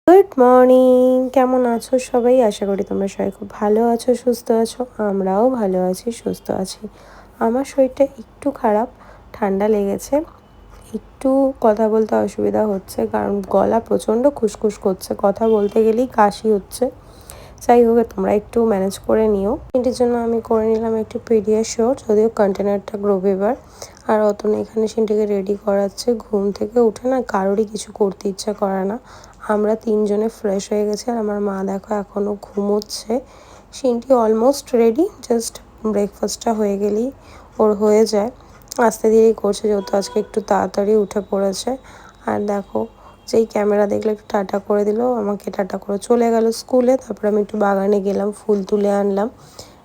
Good morning, কেমন আছো সবাই? আশা করি তোমরা সবাই খুব ভালো আছো, সুস্থ আছো। আমরাও ভালো আছি, সুস্থ আছি। আমার শরীরটা একটু খারাপ, ঠান্ডা লেগেছে, একটু কথা বলতে অসুবিধা হচ্ছে, কারণ গলা প্রচণ্ড খুসখুস করছে, কথা বলতে গেলেই কাশি হচ্ছে। যাই হোক, তোমরা একটু ম্যানেজ করে নিও। এটির জন্য আমি করে নিলাম একটু পিডিয়াশিওর, যদিও কন্টেনারটা গ্রোভেভার। আর অতন এখানে সেটিকে রেডি করাচ্ছে। ঘুম থেকে উঠে না কারোরই কিছু করতে ইচ্ছা করে না। আমরা তিনজনে ফ্রেশ হয়ে গেছি, আর আমার মা দেখো এখনও ঘুমোচ্ছে। সিনটি অলমোস্ট রেডি, জাস্ট ব্রেকফাস্টটা হয়ে গেলেই ওর হয়ে যায়। আস্তে ধীরেই করছে, যেহেতু আজকে একটু তাড়াতাড়ি উঠে পড়েছে। আর দেখো, যেই ক্যামেরা দেখলে একটু টাটা করে দিল, আমাকে টাটা করে চলে গেল স্কুলে। তারপর আমি একটু বাগানে গেলাম, ফুল তুলে আনলাম।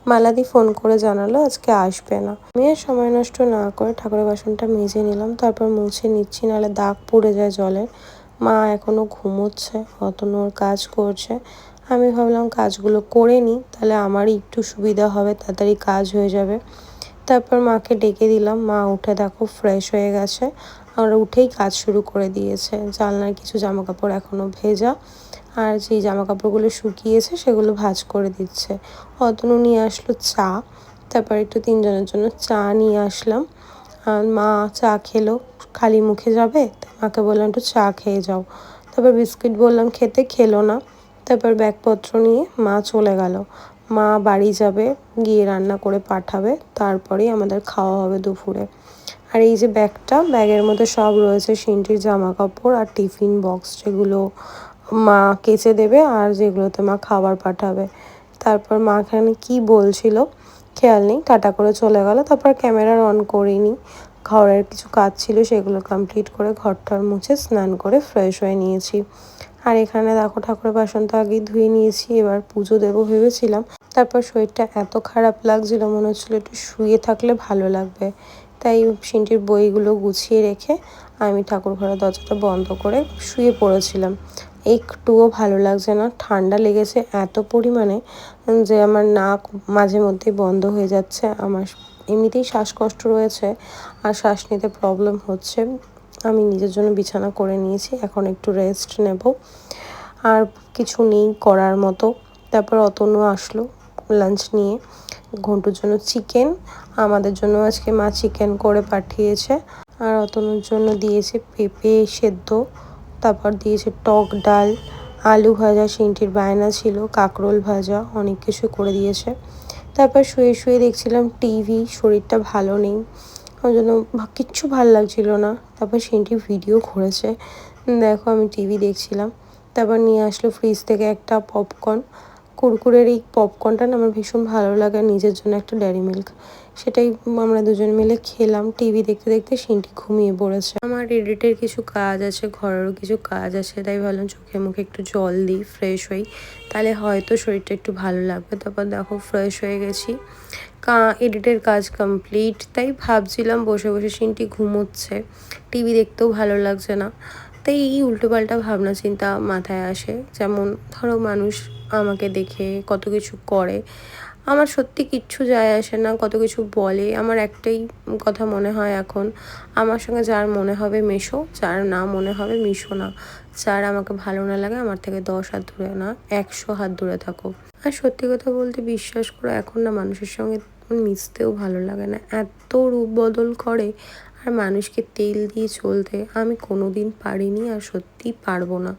মালাদি ফোন করে জানালো আজকে আসবে না। আমি আর সময় নষ্ট না করে ঠাকুরের বাসনটা মেজে নিলাম, তারপর মুছে নিচ্ছি, নাহলে দাগ পড়ে যায় জলের। মা এখনও ঘুমোচ্ছে, অতনুর কাজ করছে। আমি ভাবলাম কাজগুলো করে নিই, তাহলে আমারই একটু সুবিধা হবে, তাড়াতাড়ি কাজ হয়ে যাবে। তারপর মাকে ডেকে দিলাম, মা উঠে দেখো ফ্রেশ হয়ে গেছে। আর উঠেই কাজ শুরু করে দিয়েছে। জানলার কিছু জামাকাপড় এখনও ভেজা, আর যেই জামাকাপড়গুলো শুকিয়েছে সেগুলো ভাঁজ করে দিচ্ছে। অতনু নিয়ে আসলো চা, তারপর একটু তিনজনের জন্য চা নিয়ে আসলাম। আর মা চা খেলো, খালি মুখে যাবে, মাকে বললাম একটু চা খেয়ে যাও। তারপর বিস্কিট বললাম খেতে, খেলো না। তারপর ব্যাগপত্র নিয়ে মা চলে গেল। মা বাড়ি যাবে, গিয়ে রান্না করে পাঠাবে, তারপরেই আমাদের খাওয়া হবে দুপুরে। আর এই যে ব্যাগের মধ্যে সব রয়েছে সিনটির জামা কাপড় আর টিফিন বক্স, যেগুলো মা কেচে দেবে আর যেগুলোতে মা খাবার পাঠাবে। তারপর মা এখানে কী বলছিল খেয়াল নেই, টাটা করে চলে গেল। তারপর ক্যামেরা অন করিনি, ঘরের কিছু কাজ ছিল সেগুলো কমপ্লিট করে ঘরটার মুছে স্নান করে ফ্রেশ হয়ে নিয়েছি। আর এখানে দেখো ঠাকুরের বাসন তো আগেই ধুয়ে নিয়েছি, এবার পুজো দেবো ভেবেছিলাম। তারপর শরীরটা এত খারাপ লাগছিল, মনে হচ্ছিলো একটু শুয়ে থাকলে ভালো লাগবে। তাই সিনটির বইগুলো গুছিয়ে রেখে আমি ঠাকুর ঘরের দরজাটা বন্ধ করে শুয়ে পড়েছিলাম। একটুও ভালো লাগছে না, ঠান্ডা লেগেছে এত পরিমাণে যে আমার নাক মাঝে মধ্যেই বন্ধ হয়ে যাচ্ছে। আমার এমনিতেই শ্বাসকষ্ট রয়েছে, আর শ্বাস নিতে প্রবলেম হচ্ছে। আমি নিজের জন্য বিছানা করে নিয়েছি, এখন একটু রেস্ট নেব। আর কিছু নেই করার মতো। তারপর অতনু আসলো লাঞ্চ নিয়ে, ঘন্টুর জন্য চিকেন, আমাদের জন্য আজকে মা চিকেন করে পাঠিয়েছে। আর অতনুর জন্য দিয়েছে পেঁপে সেদ্ধ, তারপর দিয়েছে টক ডাল, আলু ভাজা, সিনটির বায়না ছিল, কাঁকরোল ভাজা, অনেক কিছু করে দিয়েছে। তারপর শুয়ে শুয়ে দেখছিলাম টিভি, শরীরটা ভালো নেই, ওই জন্য কিচ্ছু ভালো লাগছিল না। তারপর সিনটি ভিডিও করেছে, দেখো আমি টিভি দেখছিলাম। তারপর নিয়ে আসলো ফ্রিজ থেকে একটা পপকর্ন, কুরকুরের এই পপকর্নটা না আমার ভীষণ ভালো লাগে। নিজের জন্য একটা ডেয়ারি মিল্ক, সেটাই আমরা দুজন মিলে খেলাম। টিভি দেখতে দেখতে সিনটি ঘুমিয়ে পড়েছে। আমার এডিটের কিছু কাজ আছে, ঘরেরও কিছু কাজ আছে, তাই ভাবলাম চোখে মুখে একটু জল দিই, ফ্রেশ হই, তাহলে হয়তো শরীরটা একটু ভালো লাগবে। তারপর দেখো ফ্রেশ হয়ে গেছি, এডিটের কাজ কমপ্লিট। তাই ভাবছিলাম বসে বসে সিনটি ঘুমোচ্ছে, টিভি দেখতেও ভালো লাগছে না। তাই এই উল্টোপাল্টা ভাবনা চিন্তা মাথায় আসে, যেমন ধরো মানুষ আমাকে দেখে কত কিছু করে, আমার সত্যি কিচ্ছু যায় আসে না, কত কিছু বলে। আমার একটাই কথা মনে হয় এখন, আমার সঙ্গে যার মনে হবে মেশো, যার না মনে হবে মিশো না। যার আমাকে ভালো না লাগে আমার থেকে 10 হাত দূরে না 100 হাত দূরে থাকো। আর সত্যি কথা বলতে বিশ্বাস করো, এখন না মানুষের সঙ্গে মিশতেও ভালো লাগে না, এত রূপ বদল করে। আর মানুষকে তেল দিয়ে চলতে আমি কোনো দিন পারিনি, আর সত্যিই পারবো না।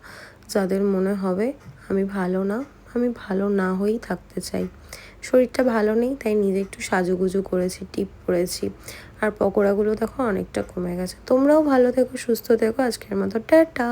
যাদের মনে হবে আমি ভালো না, আমি ভালো না হয়েই থাকতে চাই। শরীরটা ভালো নেই, তাই নিজে একটু সাজুগুজু করেছি, টিপ পরেছি। আর পকোড়াগুলো দেখো অনেকটা কমে গেছে। তোমরাও ভালো থেকো, সুস্থ থেকো। আজকের মতো টাটা।